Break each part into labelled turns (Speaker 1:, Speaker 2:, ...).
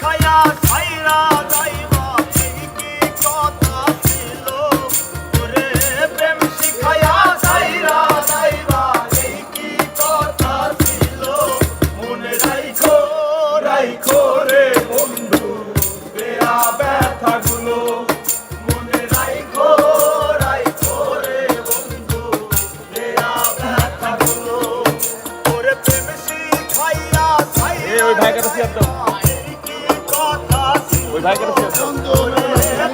Speaker 1: শিখাইয়া ছাইরা যাইবা এই কি কথা ছিল ওরে প্রেম শিখাইয়া ছাইরা যাইবা এই কি কথা ছিল মনে রাইখো রাইখো রে বন্ধু দেয়া ব্যথাগুলো মনে রাইখো রাইখো রে বন্ধু দেয়া ব্যথাগুলো ওরে প্রেম শিখাইয়া ছাইরা
Speaker 2: ওই ভাই কাছে সিয়ার দাও ওই ভাই কাছে সিয়ার দাও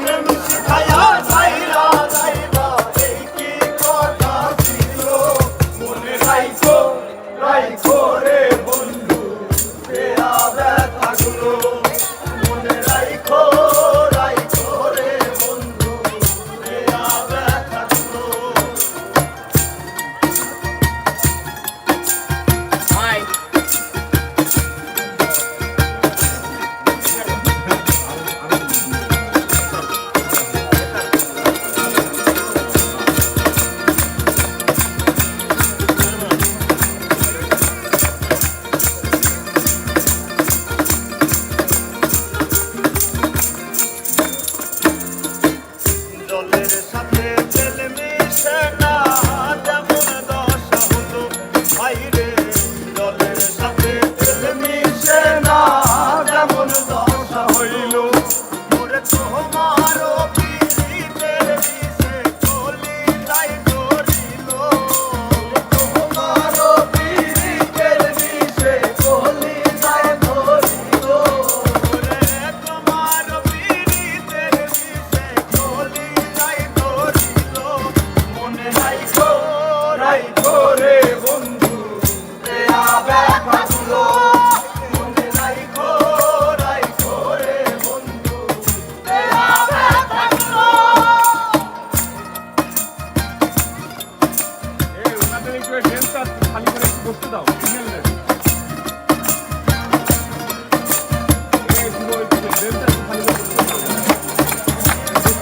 Speaker 1: প্রেম শিখাইয়া ছাইরা যাইবা এই কি কথা ছিল মনে রাইখো রাইখো রে বন্ধু দেয়া ব্যথাগুলো মনে রাইখো রাইখো রে বন্ধু দেয়া ব্যথাগুলো জলের সাথে তেল মিশে না যেমন দশা হলো ভাইরে জলের সাথে তেল মিশে না যেমন দশা হইল ওরে তোমারও পিরিতের বিষে চলি যাই ধরিল তোমারও পিরিতের বিষে চলি যাই ধরিল ওরে তোমারও পিরিতের বিষে চলি যাই ধরিল মনে রাইখো রাইখো রে বন্ধু দেয়া ব্যথাগুলো মনে রাইখো রাইখো রে বন্ধু দেয়া ব্যথাগুলো
Speaker 2: এই ওনাদের একটু ডেন্সটা খালি করে একটু বসতে দাও সিগন্যাল দেন এই পুরো একটু ডেন্সটা খালি করে বসতে দাও বসতে দাও ওনাদের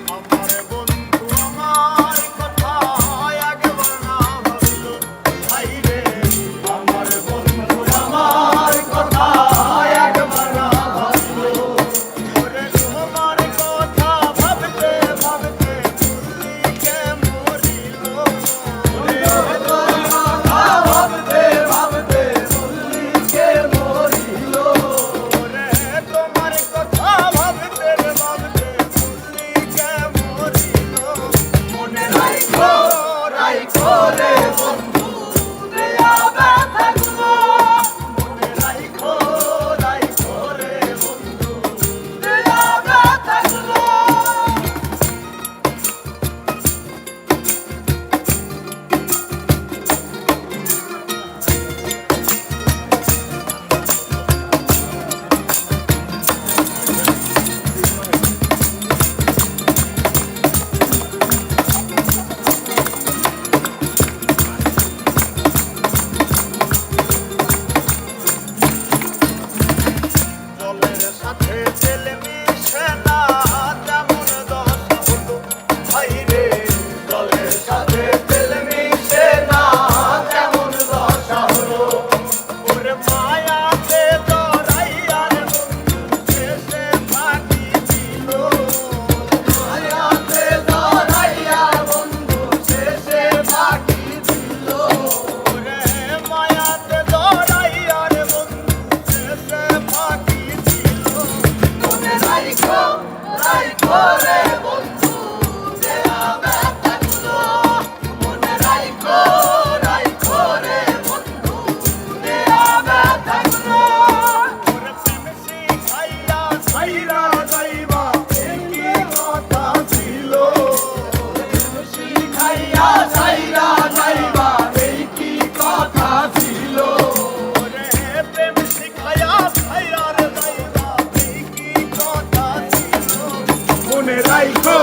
Speaker 1: আমার বন্ধু আমার কথা একবার না ভাবলো ভাইরে আমার বন্ধু আমার কথা একবার না ভাবলো ওরে তোমার কথা ভাবতে ভাবতে ফুললিকে মরিল ওরে তোমার কথা ভাবতে ভাবতে ফুললিকে মরিল ওরে তোমার কথা ভাবতে ভাবতে ফুললিকে মরিল মনে রাইখো রাইখো রে বন্ধু দেয়া ব্যথাগুলো মনে রাইখো রাইখো রে বন্ধু দেয়া ব্যথাগুলো জলের সাথে তেল মিশে না যেমন দশা হলো ভাইরে জলের সাথে তেল মিশে না যেমন দশা হলো ওরে মায়াতে জড়াইয়ার বন্ধু শেষে ফাঁকি দিল মায়াতে জড়াইয়া বন্ধু শেষে ফাঁকি দিল ওরে মায়াতে জড়াইয়ার বন্ধু শেষে ফাঁকি দিল মনে রাইখো রাইখো রে বন্ধু দেয়া ব্যথাগুলো মনে রাইখো রাইখো রে বন্ধু দেয়া ব্যথাগুলো ওরে প্রেম শিখাইয়া ছাইরা যাইবা এই কি কথা ছিল প্রেম শিখাইয়া ছাইরা যাইবা এই কি কথা ছিল ওরে প্রেম শিখাইয়া ছাইরা যাইবা এই কি কথা ছিল মনে রাইখো